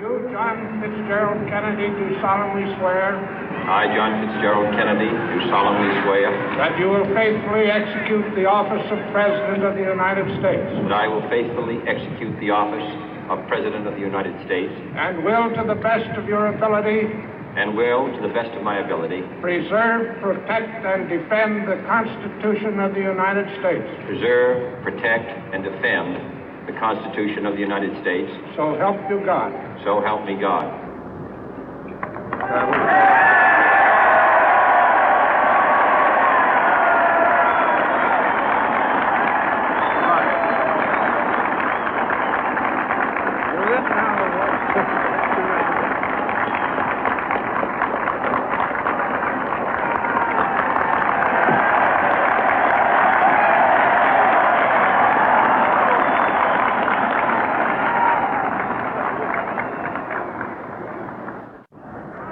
You, John Fitzgerald Kennedy, do solemnly swear. I, John Fitzgerald Kennedy, do solemnly swear. That you will faithfully execute the office of President of the United States. That I will faithfully execute the office of President of the United States. And will, to the best of your ability. And will, to the best of my ability. Preserve, protect, and defend the Constitution of the United States. Preserve, protect, and defend the Constitution of the United States. So help you God. So help me God.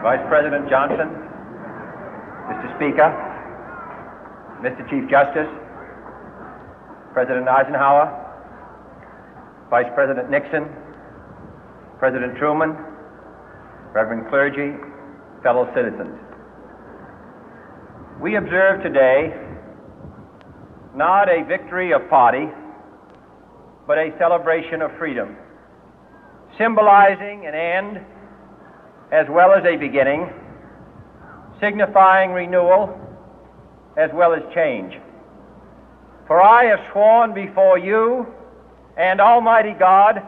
Vice President Johnson, Mr. Speaker, Mr. Chief Justice, President Eisenhower, Vice President Nixon, President Truman, Reverend clergy, fellow citizens. We observe today not a victory of party, but a celebration of freedom, symbolizing an end as well as a beginning, signifying renewal as well as change. For I have sworn before you and Almighty God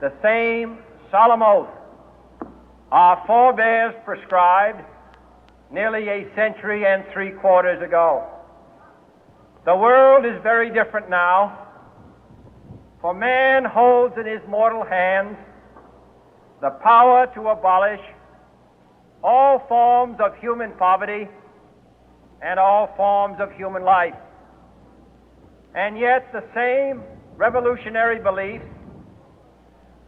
the same solemn oath our forebears prescribed nearly a century and 3/4 ago. The world is very different now, for man holds in his mortal hands the power to abolish all forms of human poverty and all forms of human life. And yet the same revolutionary beliefs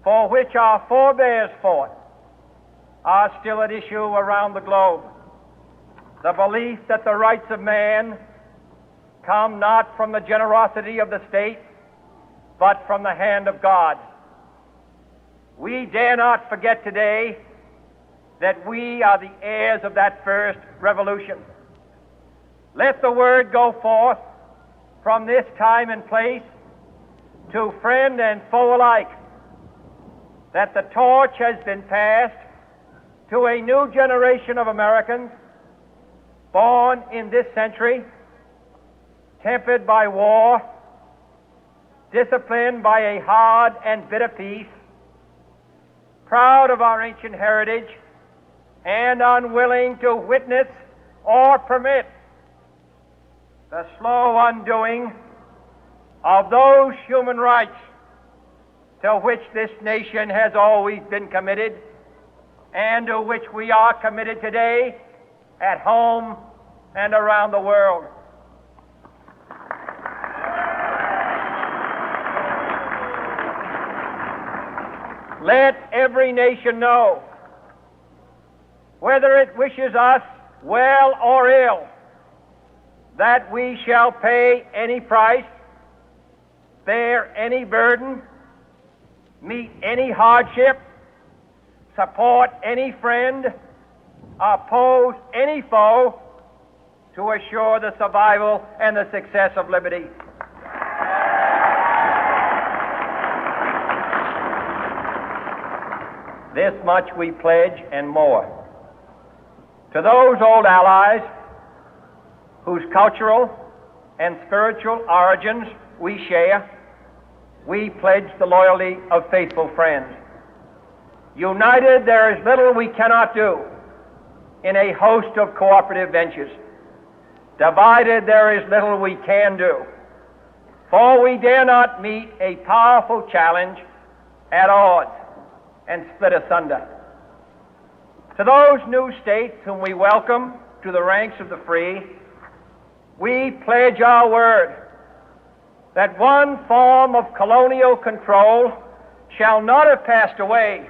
for which our forebears fought are still at issue around the globe. The belief that the rights of man come not from the generosity of the state, but from the hand of God. We dare not forget today that we are the heirs of that first revolution. Let the word go forth from this time and place to friend and foe alike that the torch has been passed to a new generation of Americans born in this century, tempered by war, disciplined by a hard and bitter peace, proud of our ancient heritage, and unwilling to witness or permit the slow undoing of those human rights to which this nation has always been committed and to which we are committed today at home and around the world. Let every nation know, whether it wishes us well or ill, that we shall pay any price, bear any burden, meet any hardship, support any friend, oppose any foe to assure the survival and the success of liberty. This much we pledge and more. To those old allies whose cultural and spiritual origins we share, we pledge the loyalty of faithful friends. United, there is little we cannot do in a host of cooperative ventures. Divided, there is little we can do, for we dare not meet a powerful challenge at odds and split asunder. To those new states whom we welcome to the ranks of the free, we pledge our word that one form of colonial control shall not have passed away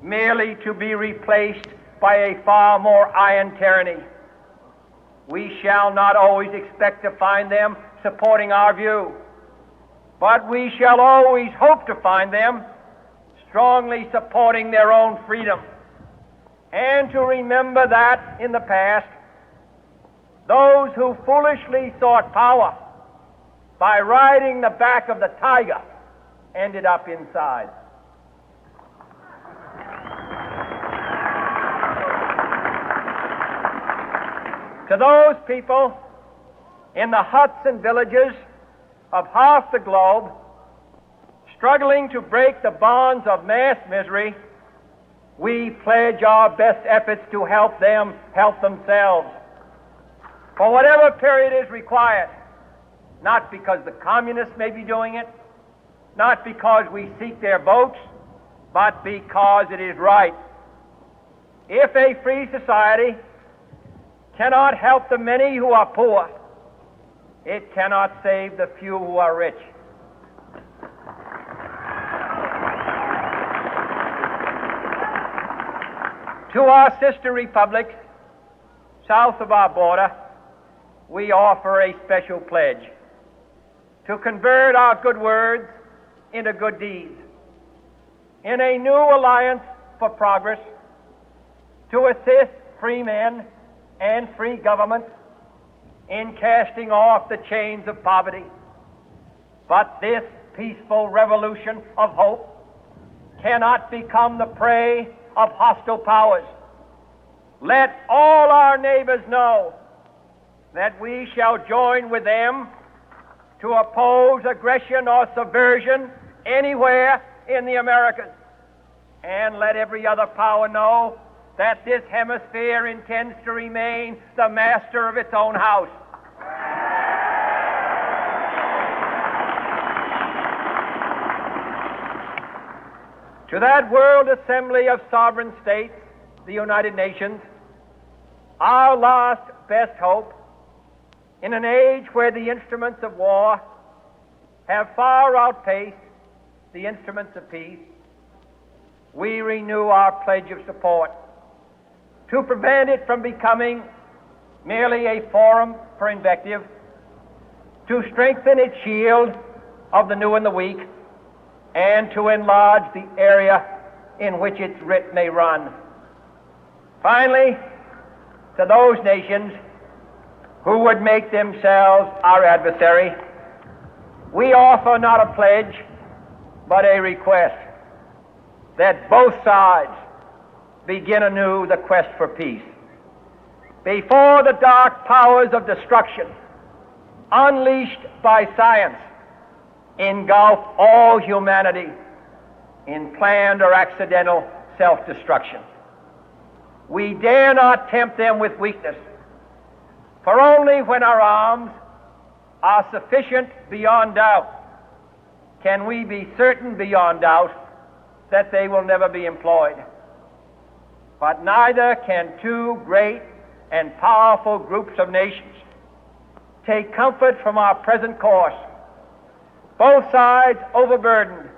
merely to be replaced by a far more iron tyranny. We shall not always expect to find them supporting our view, but we shall always hope to find them strongly supporting their own freedom, and to remember that in the past, those who foolishly sought power by riding the back of the tiger ended up inside. To those people in the huts and villages of half the globe struggling to break the bonds of mass misery, we pledge our best efforts to help them help themselves for whatever period is required, not because the communists may be doing it, not because we seek their votes, but because it is right. If a free society cannot help the many who are poor, it cannot save the few who are rich. To our sister republics south of our border, we offer a special pledge to convert our good words into good deeds, in a new alliance for progress, to assist free men and free governments in casting off the chains of poverty. But this peaceful revolution of hope cannot become the prey of hostile powers. Let all our neighbors know that we shall join with them to oppose aggression or subversion anywhere in the Americas. And let every other power know that this hemisphere intends to remain the master of its own house. To that World Assembly of Sovereign States, the United Nations, our last best hope, in an age where the instruments of war have far outpaced the instruments of peace, we renew our pledge of support to prevent it from becoming merely a forum for invective, to strengthen its shield of the new and the weak, and to enlarge the area in which its writ may run. Finally, to those nations who would make themselves our adversary, we offer not a pledge, but a request that both sides begin anew the quest for peace. Before the dark powers of destruction, unleashed by science, engulf all humanity in planned or accidental self-destruction, we dare not tempt them with weakness, for only when our arms are sufficient beyond doubt can we be certain beyond doubt that they will never be employed. But neither can two great and powerful groups of nations take comfort from our present course, both sides overburdened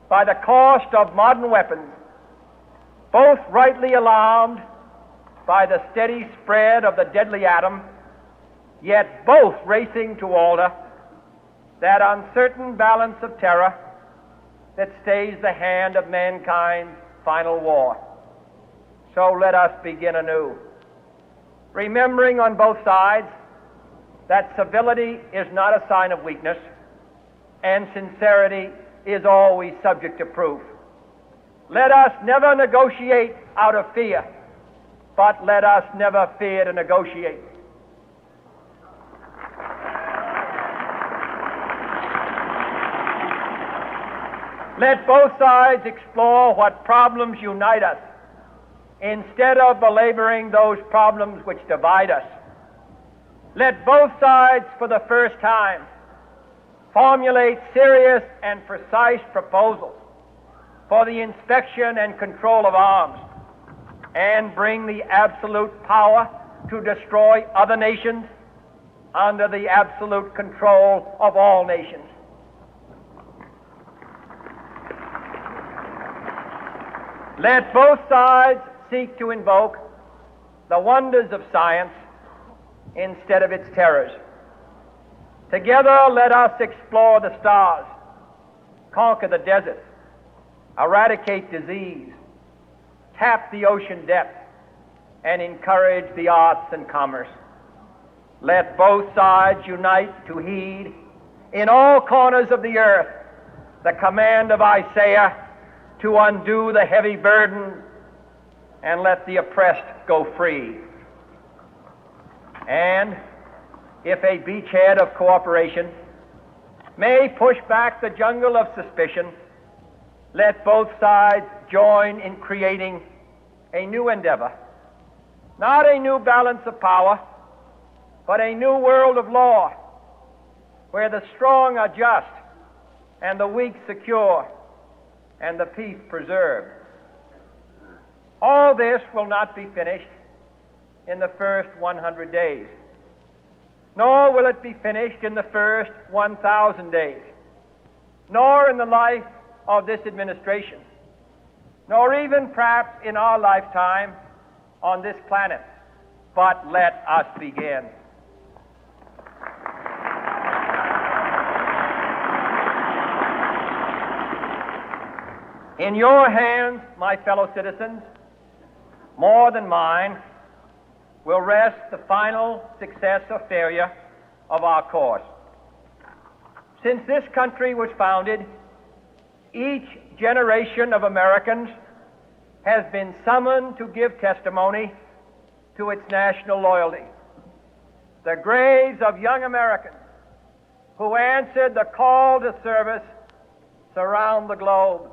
by the cost of modern weapons, both rightly alarmed by the steady spread of the deadly atom, yet both racing to alter that uncertain balance of terror that stays the hand of mankind's final war. So let us begin anew, remembering on both sides that civility is not a sign of weakness, and sincerity is always subject to proof. Let us never negotiate out of fear, but let us never fear to negotiate. Let both sides explore what problems unite us, instead of belaboring those problems which divide us. Let both sides, for the first time, formulate serious and precise proposals for the inspection and control of arms, and bring the absolute power to destroy other nations under the absolute control of all nations. Let both sides seek to invoke the wonders of science instead of its terrors. Together, let us explore the stars, conquer the deserts, eradicate disease, tap the ocean depths, and encourage the arts and commerce. Let both sides unite to heed in all corners of the earth the command of Isaiah to undo the heavy burden and let the oppressed go free. And if a beachhead of cooperation may push back the jungle of suspicion, let both sides join in creating a new endeavor, not a new balance of power, but a new world of law, where the strong are just and the weak secure and the peace preserved. All this will not be finished in the first 100 days, nor will it be finished in the first 1,000 days, nor in the life of this administration, nor even perhaps in our lifetime on this planet. But let us begin. In your hands, my fellow citizens, more than mine, will rest the final success or failure of our course. Since this country was founded, each generation of Americans has been summoned to give testimony to its national loyalty. The graves of young Americans who answered the call to service surround the globe.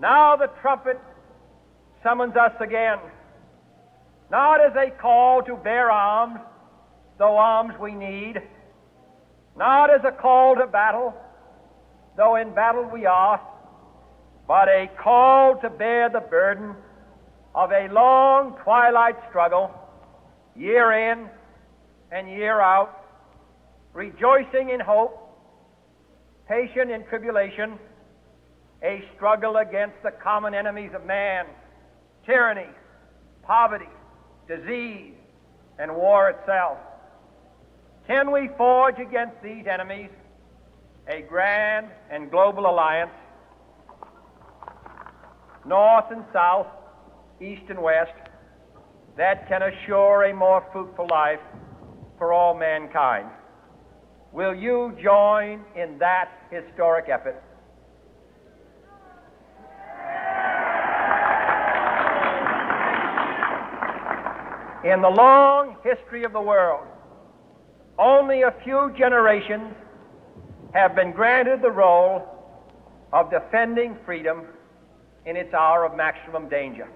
Now the trumpet summons us again, not as a call to bear arms, though arms we need, not as a call to battle, though in battle we are, but a call to bear the burden of a long twilight struggle, year in and year out, rejoicing in hope, patient in tribulation, a struggle against the common enemies of man, tyranny, poverty, disease, and war itself. Can we forge against these enemies a grand and global alliance, north and south, east and west, that can assure a more fruitful life for all mankind? Will you join in that historic effort? In the long history of the world, only a few generations have been granted the role of defending freedom in its hour of maximum danger.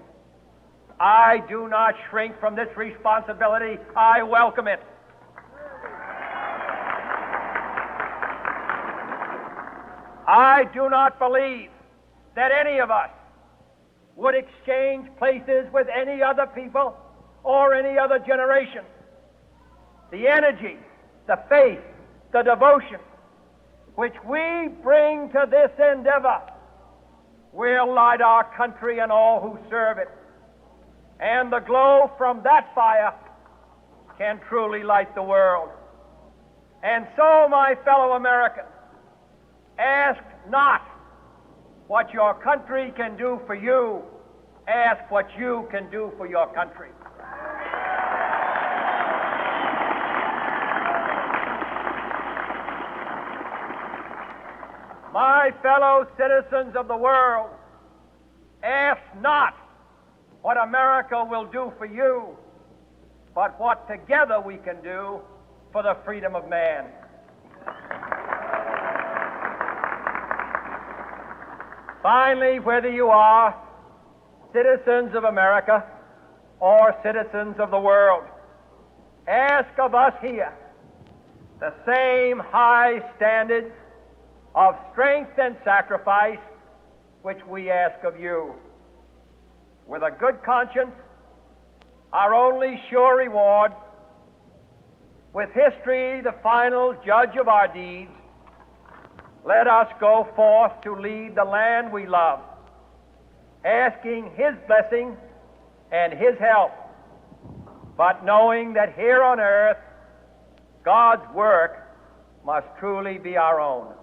I do not shrink from this responsibility. I welcome it. I do not believe that any of us would exchange places with any other people or any other generation. The energy, the faith, the devotion which we bring to this endeavor will light our country and all who serve it. And the glow from that fire can truly light the world. And so, my fellow Americans, ask not what your country can do for you, ask what you can do for your country. My fellow citizens of the world, ask not what America will do for you, but what together we can do for the freedom of man. Finally, whether you are citizens of America or citizens of the world, ask of us here the same high standards of strength and sacrifice which we ask of you. With a good conscience, our only sure reward, with history the final judge of our deeds, let us go forth to lead the land we love, asking His blessing and His help, but knowing that here on earth God's work must truly be our own.